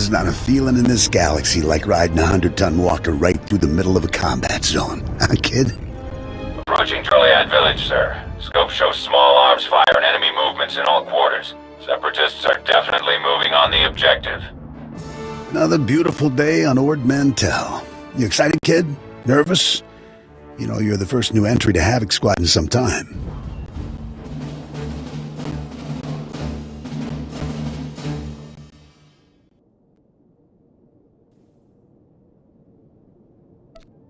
There's not a feeling in this galaxy like riding a 100-ton walker right through the middle of a combat zone. Huh, kid? Approaching Trilliad Village, sir. Scope shows small arms fire and enemy movements in all quarters. Separatists are definitely moving on the objective. Another beautiful day on Ord Mantell. You excited, kid? Nervous? You know, you're the first new entry to Havoc Squad in some time.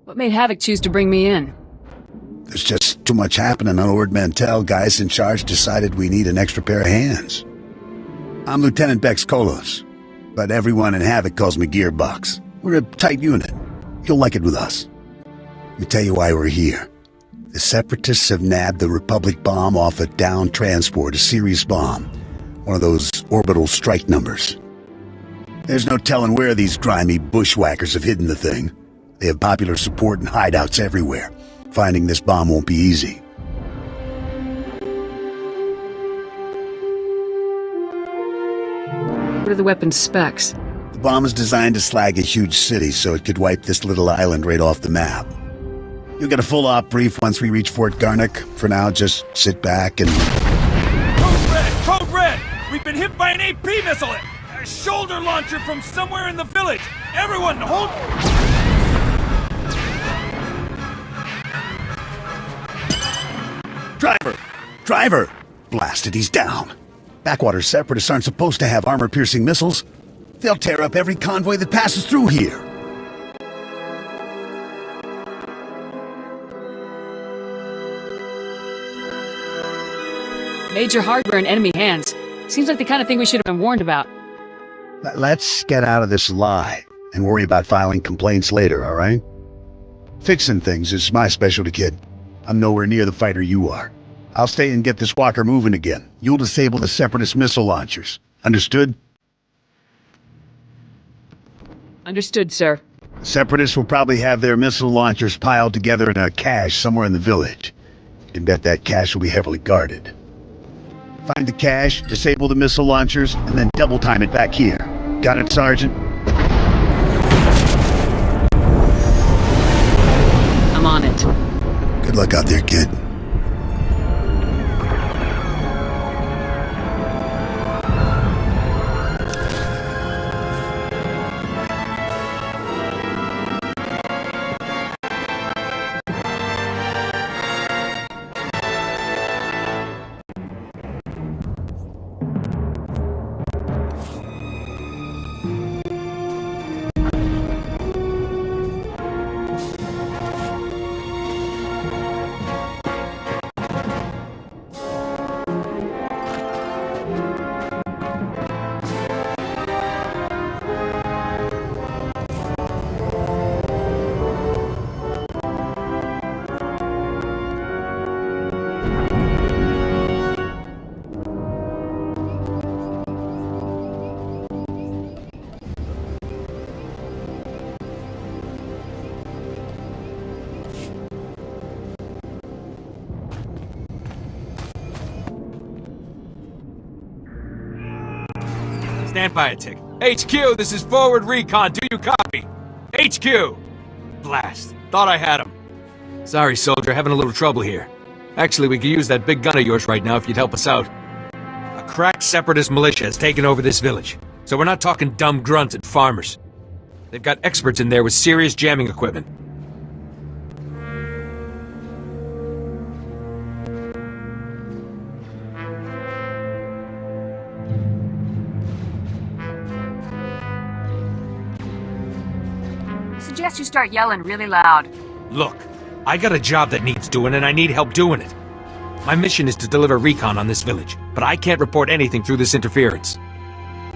What made Havoc choose to bring me in? There's just too much happening on Ord Mantell. Guys in charge decided we need an extra pair of hands. I'm Lieutenant Bex Kolos, but everyone in Havoc calls me Gearbox. We're a tight unit. You'll like it with us. Let me tell you why we're here. The Separatists have nabbed the Republic bomb off a downed transport, a Sirius bomb. One of those orbital strike numbers. There's no telling where these grimy bushwhackers have hidden the thing. They have popular support and hideouts everywhere. Finding this bomb won't be easy. What are the weapon's specs? The bomb is designed to slag a huge city, so it could wipe this little island right off the map. You'll get a full op brief once we reach Fort Garnick. For now, just sit back and... Code Red! Code Red! We've been hit by an AP missile! A shoulder launcher from somewhere in the village! Everyone, hold... Driver! Driver! Blasted, he's down. Backwater Separatists aren't supposed to have armor-piercing missiles. They'll tear up every convoy that passes through here. Major hardware in enemy hands. Seems like the kind of thing we should have been warned about. Let's get out of this lie and worry about filing complaints later, all right? Fixing things is my specialty, kid. I'm nowhere near the fighter you are. I'll stay and get this walker moving again. You'll disable the Separatist missile launchers. Understood? Understood, sir. Separatists will probably have their missile launchers piled together in a cache somewhere in the village. You can bet that cache will be heavily guarded. Find the cache, disable the missile launchers, and then double time it back here. Got it, Sergeant? I'm on it. Good luck out there, kid. Stand by a tick. HQ, this is forward recon. Do you copy? HQ! Blast. Thought I had him. Sorry, soldier. Having a little trouble here. Actually, we could use that big gun of yours right now if you'd help us out. A cracked Separatist militia has taken over this village. So we're not talking dumb grunts and farmers. They've got experts in there with serious jamming equipment. Suggest you start yelling really loud. Look, I got a job that needs doing and I need help doing it. My mission is to deliver recon on this village, but I can't report anything through this interference.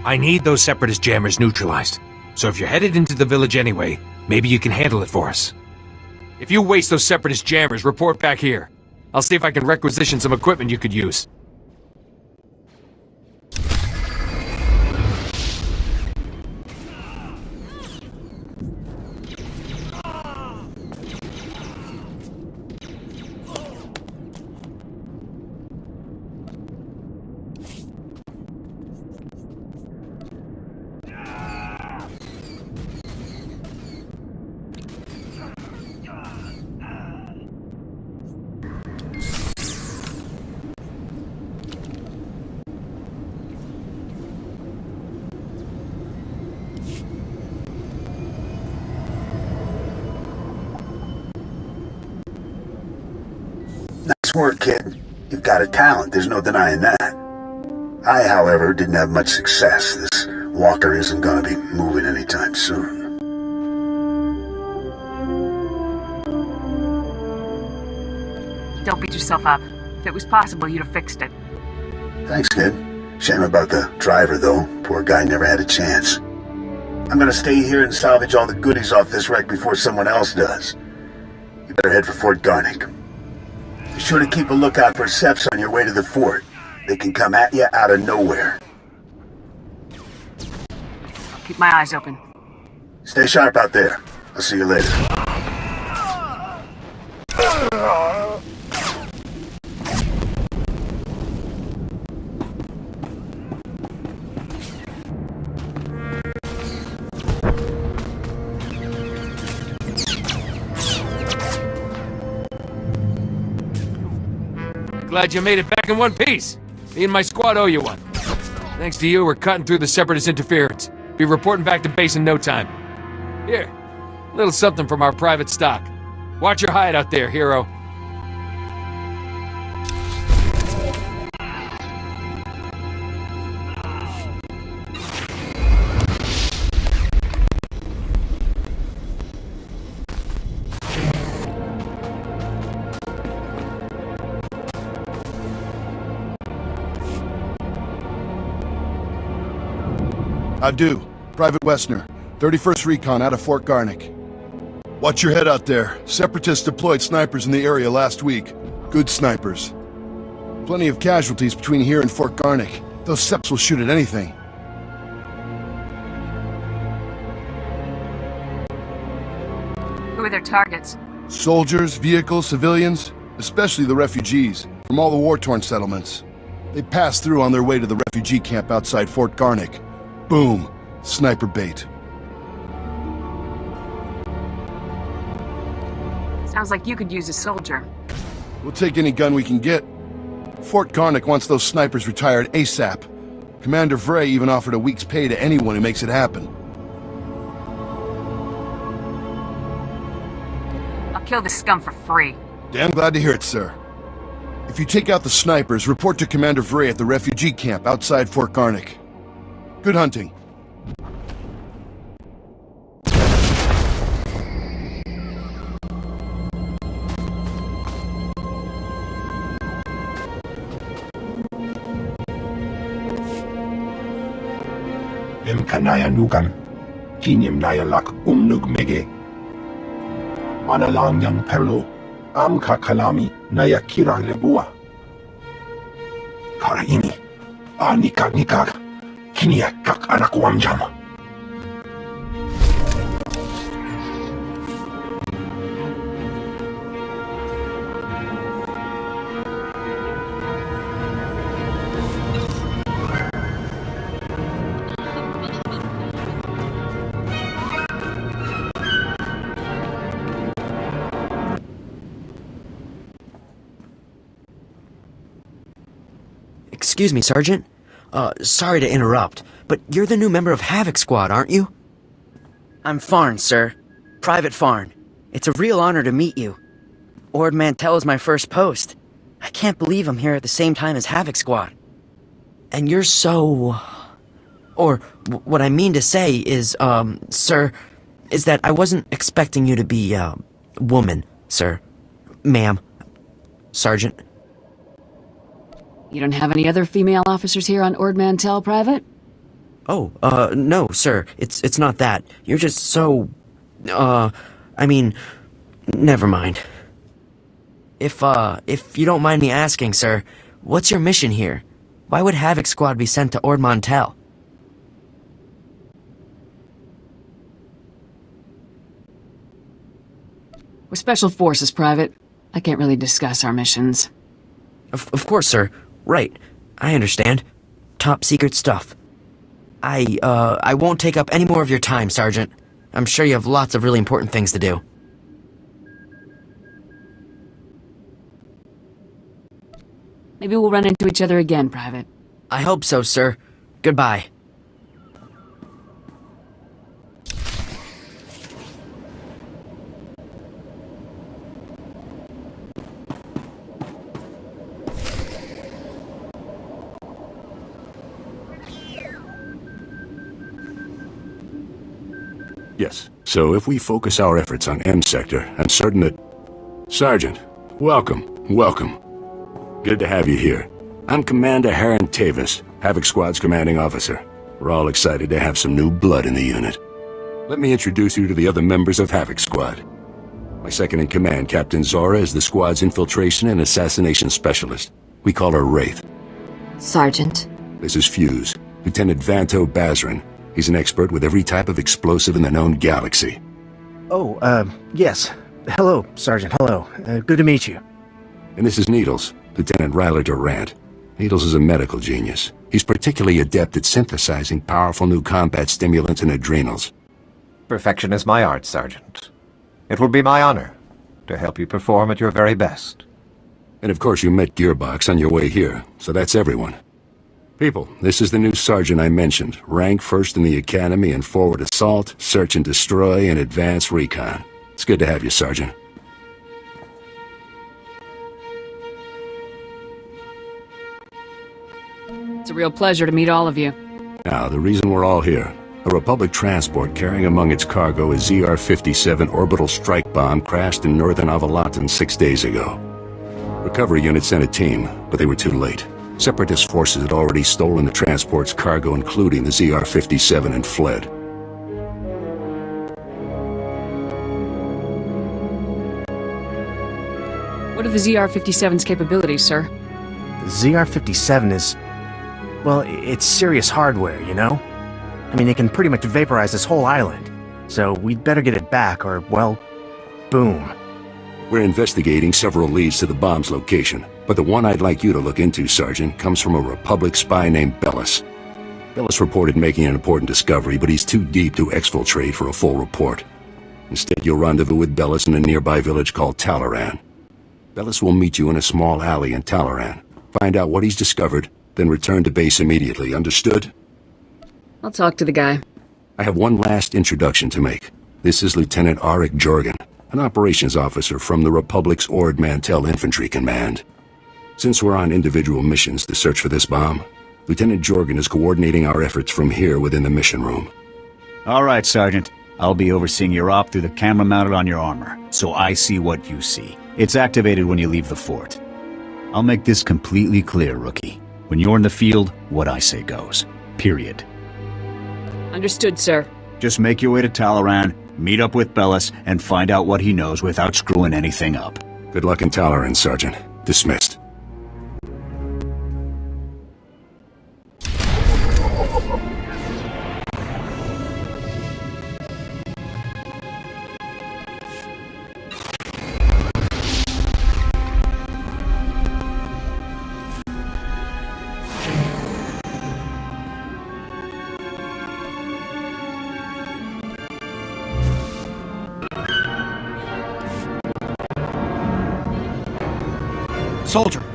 I need those Separatist jammers neutralized. So if you're headed into the village anyway, maybe you can handle it for us. If you waste those Separatist jammers, report back here. I'll see if I can requisition some equipment you could use. Nice work, kid. You've got a talent, there's no denying that. I, however, didn't have much success. This walker isn't gonna be moving anytime soon. Don't beat yourself up. If it was possible, you'd have fixed it. Thanks, kid. Shame about the driver, though. Poor guy never had a chance. I'm gonna stay here and salvage all the goodies off this wreck before someone else does. You better head for Fort Garnick. Be sure to keep a lookout for Seps on your way to the fort. They can come at you out of nowhere. I'll keep my eyes open. Stay sharp out there. I'll see you later. Glad you made it back in one piece. Me and my squad owe you one. Thanks to you, we're cutting through the Separatist interference. Be reporting back to base in no time. Here, a little something from our private stock. Watch your hide out there, hero. I do. Private Westner, 31st Recon out of Fort Garnick. Watch your head out there. Separatists deployed snipers in the area last week. Good snipers. Plenty of casualties between here and Fort Garnick. Those Seps will shoot at anything. Who are their targets? Soldiers, vehicles, civilians, especially the refugees from all the war-torn settlements. They passed through on their way to the refugee camp outside Fort Garnick. Boom. Sniper bait. Sounds like you could use a soldier. We'll take any gun we can get. Fort Garnick wants those snipers retired ASAP. Commander Vray even offered a week's pay to anyone who makes it happen. I'll kill this scum for free. Damn glad to hear it, sir. If you take out the snipers, report to Commander Vray at the refugee camp outside Fort Garnick. Good hunting. Kanaya Nukan, Kinim Nayalak Umnug Mege. Manalang Yang Perlo, Amka Kalami, Nayakira Lebua. Karaini, Nikak Nikak, Kiniakak Anakwamjam. Excuse me, Sergeant. Sorry to interrupt, but you're the new member of Havoc Squad, aren't you? I'm Farn, sir. Private Farn. It's a real honor to meet you. Ord Mantell is my first post. I can't believe I'm here at the same time as Havoc Squad. And you're so... Or, what I mean to say is, sir, is that I wasn't expecting you to be, woman, sir. Ma'am. Sergeant. You don't have any other female officers here on Ord Mantell, Private? Oh, no, sir. It's not that. You're just so... I mean... Never mind. If you don't mind me asking, sir, what's your mission here? Why would Havoc Squad be sent to Ord Mantell? We're Special Forces, Private. I can't really discuss our missions. Of course, sir. Right. I understand. Top secret stuff. I won't take up any more of your time, Sergeant. I'm sure you have lots of really important things to do. Maybe we'll run into each other again, Private. I hope so, sir. Goodbye. Yes. So if we focus our efforts on M Sector, I'm certain that... Sergeant, welcome. Good to have you here. I'm Commander Harren Tavis, Havoc Squad's commanding officer. We're all excited to have some new blood in the unit. Let me introduce you to the other members of Havoc Squad. My second-in-command, Captain Zora, is the squad's infiltration and assassination specialist. We call her Wraith. Sergeant. This is Fuse, Lieutenant Vanto Bazrin. He's an expert with every type of explosive in the known galaxy. Oh, yes. Hello, Sergeant, hello. Good to meet you. And this is Needles, Lieutenant Ryler Durant. Needles is a medical genius. He's particularly adept at synthesizing powerful new combat stimulants and adrenals. Perfection is my art, Sergeant. It will be my honor to help you perform at your very best. And of course you met Gearbox on your way here, so that's everyone. People, this is the new sergeant I mentioned, ranked first in the Academy in forward assault, search and destroy, and advanced recon. It's good to have you, Sergeant. It's a real pleasure to meet all of you. Now, the reason we're all here. A Republic transport carrying among its cargo a ZR-57 orbital strike bomb crashed in northern Avalatan 6 days ago. Recovery unit sent a team, but they were too late. Separatist forces had already stolen the transport's cargo, including the ZR-57, and fled. What are the ZR-57's capabilities, sir? The ZR-57 is... well, it's serious hardware, you know? I mean, it can pretty much vaporize this whole island. So we'd better get it back, or, well, boom. We're investigating several leads to the bomb's location, but the one I'd like you to look into, Sergeant, comes from a Republic spy named Bellis. Bellis reported making an important discovery, but he's too deep to exfiltrate for a full report. Instead, you'll rendezvous with Bellis in a nearby village called Talaran. Bellis will meet you in a small alley in Talaran. Find out what he's discovered, then return to base immediately, understood? I'll talk to the guy. I have one last introduction to make. This is Lieutenant Arik Jorgen, an operations officer from the Republic's Ord Mantell Infantry Command. Since we're on individual missions to search for this bomb, Lieutenant Jorgen is coordinating our efforts from here within the mission room. All right, Sergeant. I'll be overseeing your op through the camera mounted on your armor, so I see what you see. It's activated when you leave the fort. I'll make this completely clear, Rookie. When you're in the field, what I say goes. Period. Understood, sir. Just make your way to Talaran, meet up with Bellis, and find out what he knows without screwing anything up. Good luck in Talaran, Sergeant. Dismissed.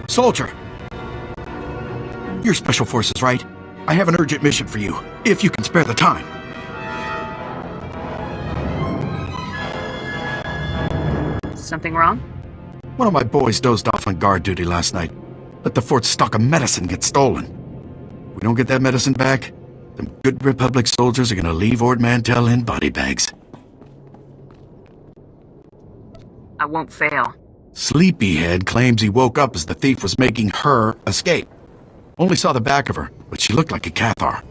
Soldier! You're Special Forces, right? I have an urgent mission for you, if you can spare the time. Something wrong? One of my boys dozed off on guard duty last night. Let the fort's stock of medicine get stolen. We don't get that medicine back, them good Republic soldiers are gonna leave Ord Mantell in body bags. I won't fail. Sleepyhead claims he woke up as the thief was making her escape. Only saw the back of her, but she looked like a Cathar.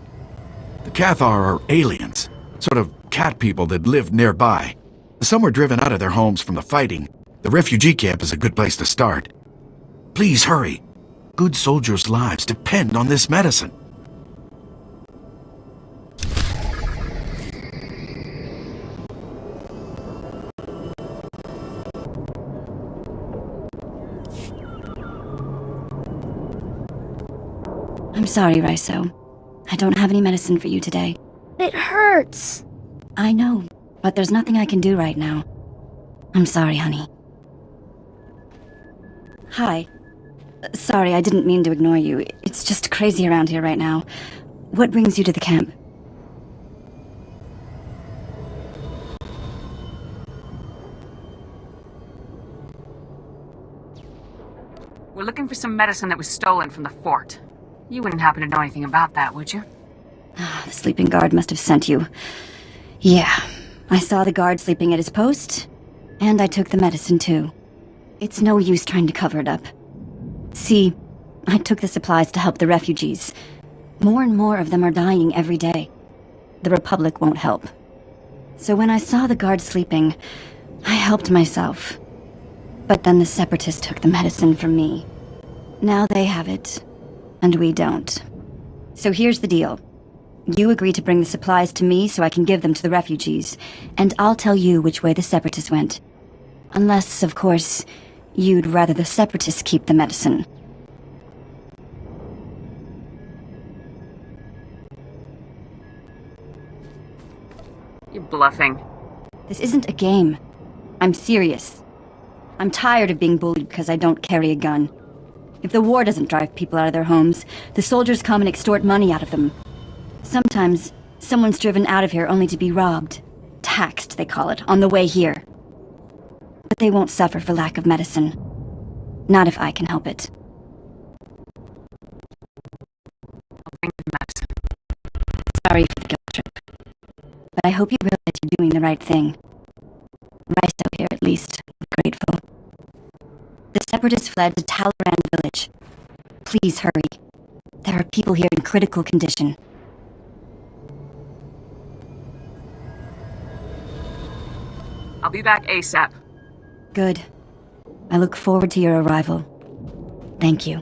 The Cathar are aliens, sort of cat people that live nearby. Some were driven out of their homes from the fighting. The refugee camp is a good place to start. Please hurry. Good soldiers' lives depend on this medicine. I'm sorry, Raiso. I don't have any medicine for you today. It hurts. I know, but there's nothing I can do right now. I'm sorry, honey. Hi. Sorry, I didn't mean to ignore you. It's just crazy around here right now. What brings you to the camp? We're looking for some medicine that was stolen from the fort. You wouldn't happen to know anything about that, would you? The sleeping guard must have sent you. Yeah, I saw the guard sleeping at his post, and I took the medicine too. It's no use trying to cover it up. See, I took the supplies to help the refugees. More and more of them are dying every day. The Republic won't help. So when I saw the guard sleeping, I helped myself. But then the Separatists took the medicine from me. Now they have it, and we don't. So here's the deal. You agree to bring the supplies to me so I can give them to the refugees, and I'll tell you which way the Separatists went. Unless, of course, you'd rather the Separatists keep the medicine. You're bluffing. This isn't a game. I'm serious. I'm tired of being bullied because I don't carry a gun. If the war doesn't drive people out of their homes, the soldiers come and extort money out of them. Sometimes, someone's driven out of here only to be robbed. Taxed, they call it, on the way here. But they won't suffer for lack of medicine. Not if I can help it. I'll bring the medicine. Sorry for the guilt trip. But I hope you realize you're doing the right thing. Rice out here, at least, we're grateful. The Separatists fled to Talaran village. Please hurry. There are people here in critical condition. I'll be back ASAP. Good. I look forward to your arrival. Thank you.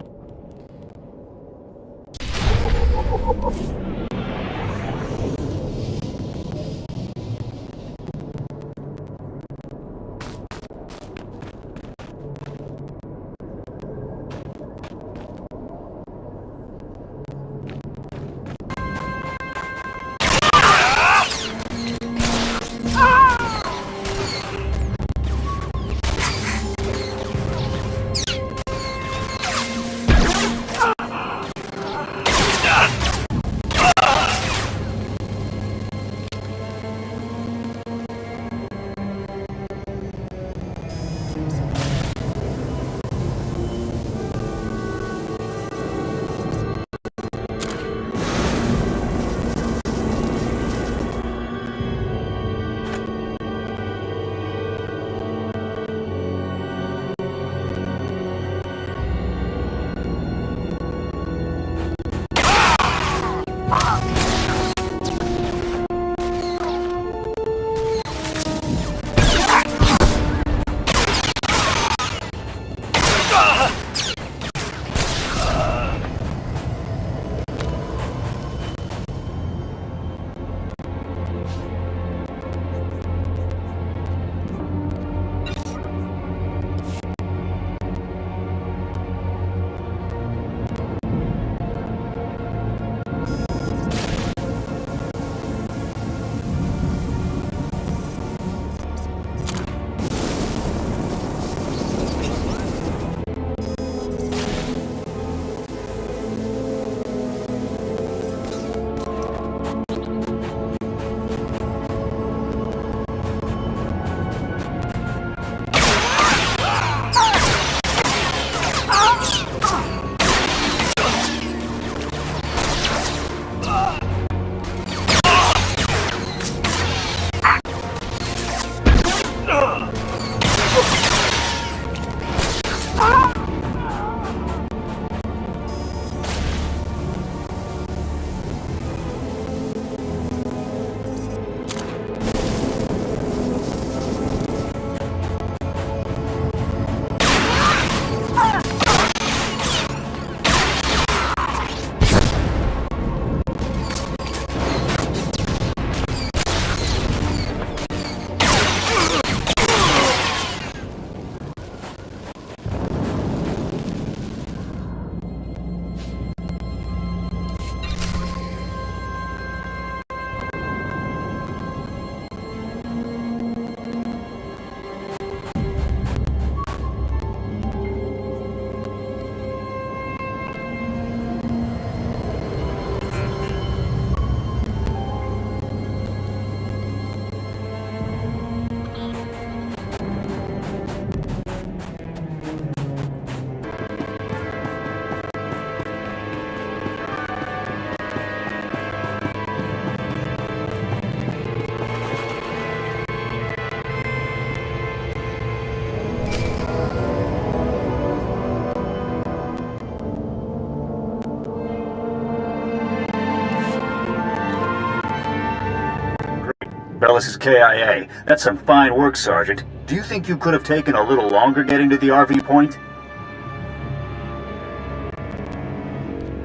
Bellis is KIA. That's some fine work, Sergeant. Do you think you could have taken a little longer getting to the RV point?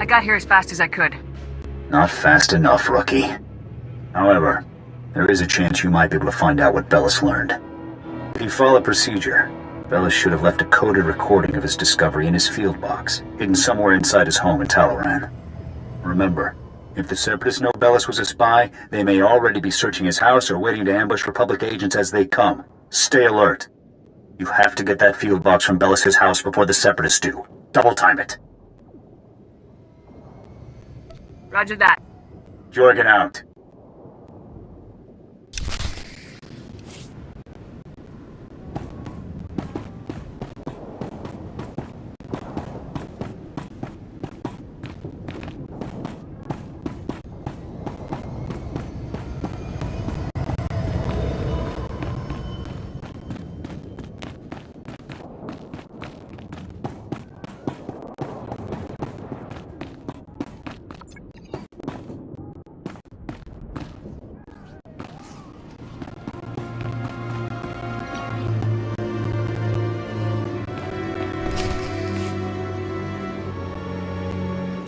I got here as fast as I could. Not fast enough, Rookie. However, there is a chance you might be able to find out what Bellis learned. If you follow procedure, Bellis should have left a coded recording of his discovery in his field box, hidden somewhere inside his home in Talaran. Remember, if the Separatists know Bellis was a spy, they may already be searching his house or waiting to ambush Republic agents as they come. Stay alert. You have to get that field box from Bellis' house before the Separatists do. Double time it. Roger that. Jorgen out.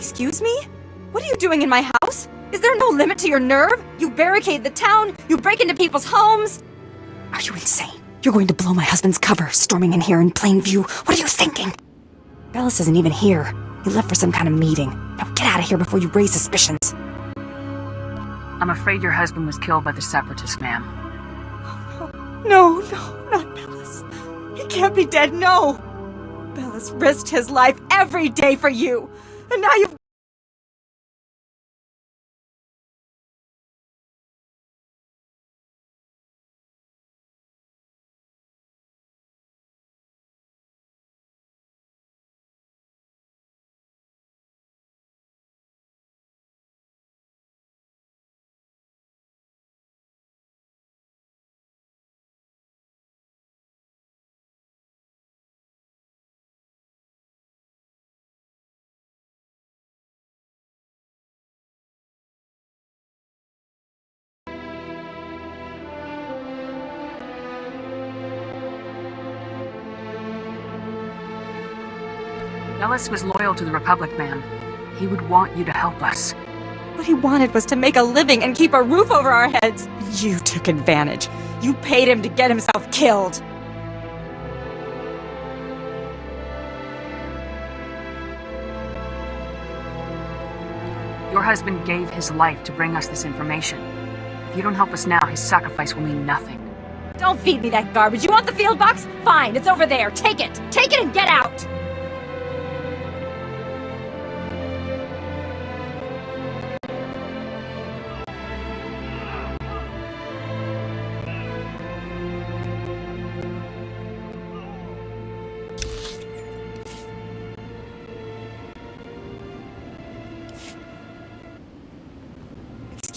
Excuse me? What are you doing in my house? Is there no limit to your nerve? You barricade the town, you break into people's homes. Are you insane? You're going to blow my husband's cover, storming in here in plain view. What are you thinking? Bellis isn't even here. He left for some kind of meeting. Now get out of here before you raise suspicions. I'm afraid your husband was killed by the Separatists, ma'am. No, not Bellis. He can't be dead, no! Bellis risked his life every day for you, and now you've... Bellis was loyal to the Republic, ma'am. He would want you to help us. What he wanted was to make a living and keep a roof over our heads. You took advantage. You paid him to get himself killed. Your husband gave his life to bring us this information. If you don't help us now, his sacrifice will mean nothing. Don't feed me that garbage. You want the field box? Fine, it's over there. Take it. Take it and get out.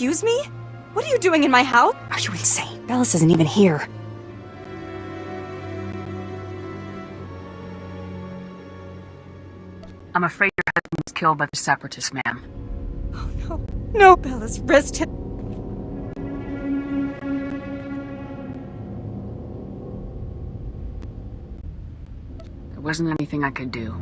Excuse me? What are you doing in my house? Are you insane? Bellis isn't even here. I'm afraid your husband was killed by the Separatists, ma'am. Oh, no. No, Bellis risked it. There wasn't anything I could do.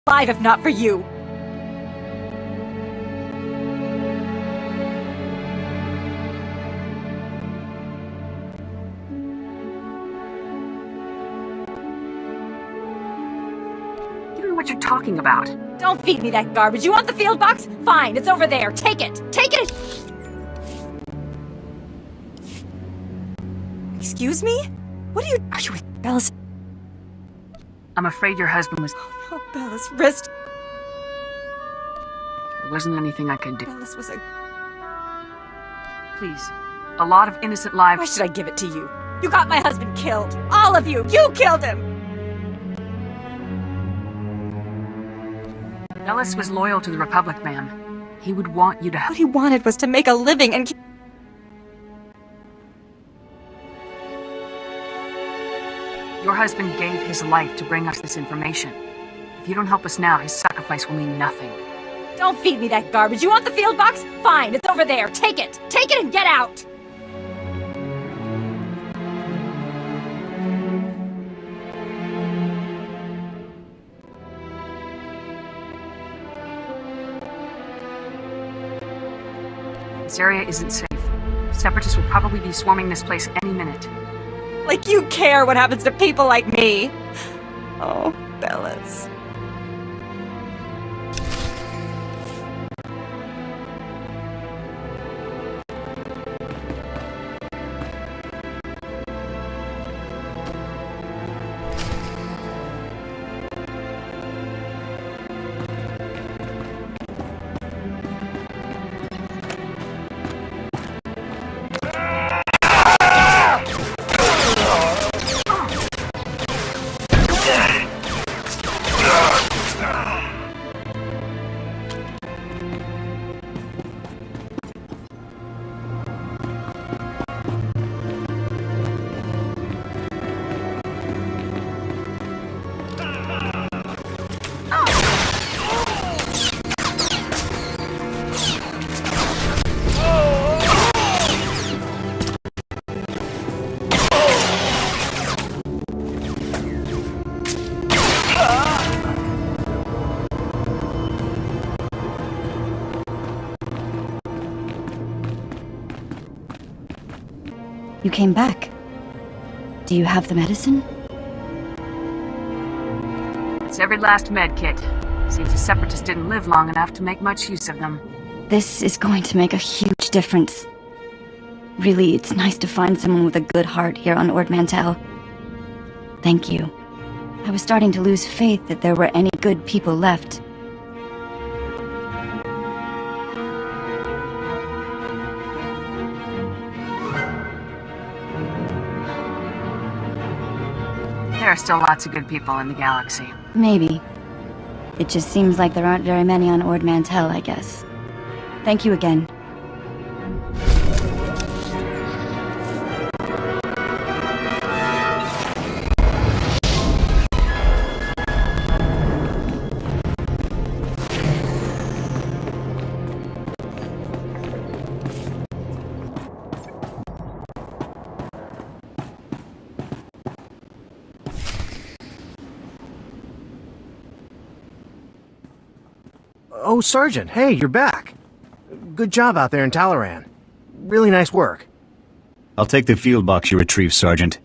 Alive if not for you. what you're talking about. Don't feed me that garbage. You want the field box? Fine, it's over there. Take it. Take it. Excuse me? What are you with Bella's? I'm afraid your husband was... Oh no, Bella's wrist. There wasn't anything I could do. Bella's was a... Please. A lot of innocent lives... Why should I give it to you? You got my husband killed. All of you. You killed him. Bellis was loyal to the Republic, ma'am. He would want you to... What he wanted was to make a living and... Your husband gave his life to bring us this information. If you don't help us now, his sacrifice will mean nothing. Don't feed me that garbage. You want the field box? Fine, it's over there. Take it. Take it and get out. This area isn't safe. Separatists will probably be swarming this place any minute. Like you care what happens to people like me. Oh, Bellis. You came back. Do you have the medicine? It's every last med kit. Seems the Separatists didn't live long enough to make much use of them. This is going to make a huge difference. Really, it's nice to find someone with a good heart here on Ord Mantell. Thank you. I was starting to lose faith that there were any good people left. There are still lots of good people in the galaxy. Maybe. It just seems like there aren't very many on Ord Mantell, I guess. Thank you again. Oh, Sergeant, hey, you're back. Good job out there in Talaran. Really nice work. I'll take the field box you retrieved, Sergeant.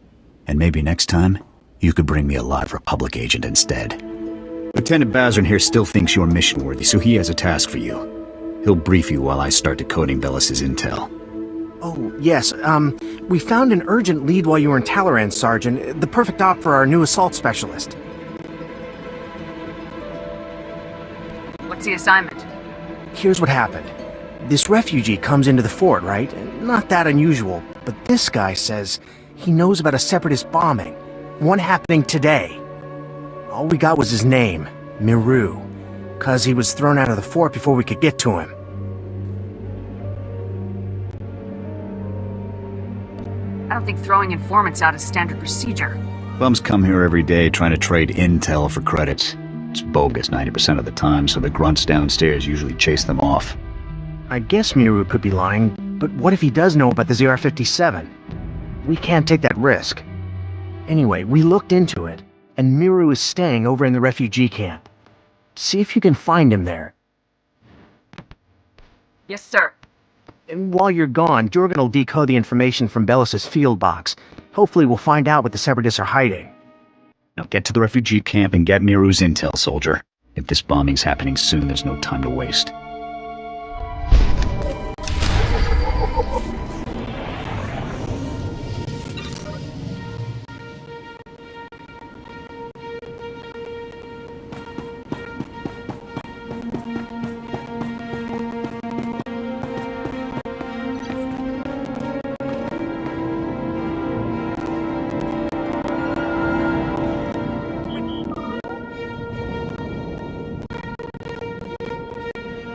And maybe next time, you could bring me a live Republic agent instead. Lieutenant Bazrin here still thinks you're mission-worthy, so he has a task for you. He'll brief you while I start decoding Bellis's intel. Oh, yes, we found an urgent lead while you were in Talaran, Sergeant. The perfect op for our new assault specialist. What's the assignment? Here's what happened. This refugee comes into the fort, right? Not that unusual, but this guy says he knows about a Separatist bombing. One happening today. All we got was his name, Miru, 'cause he was thrown out of the fort before we could get to him. I don't think throwing informants out is standard procedure. Bums come here every day trying to trade intel for credits. It's bogus 90% of the time, so the grunts downstairs usually chase them off. I guess Miru could be lying, but what if he does know about the ZR-57? We can't take that risk. Anyway, we looked into it, and Miru is staying over in the refugee camp. See if you can find him there. Yes, sir. And while you're gone, Jorgen will decode the information from Bellis's field box. Hopefully we'll find out what the Separatists are hiding. Now get to the refugee camp and get Miru's intel, soldier. If this bombing's happening soon, there's no time to waste.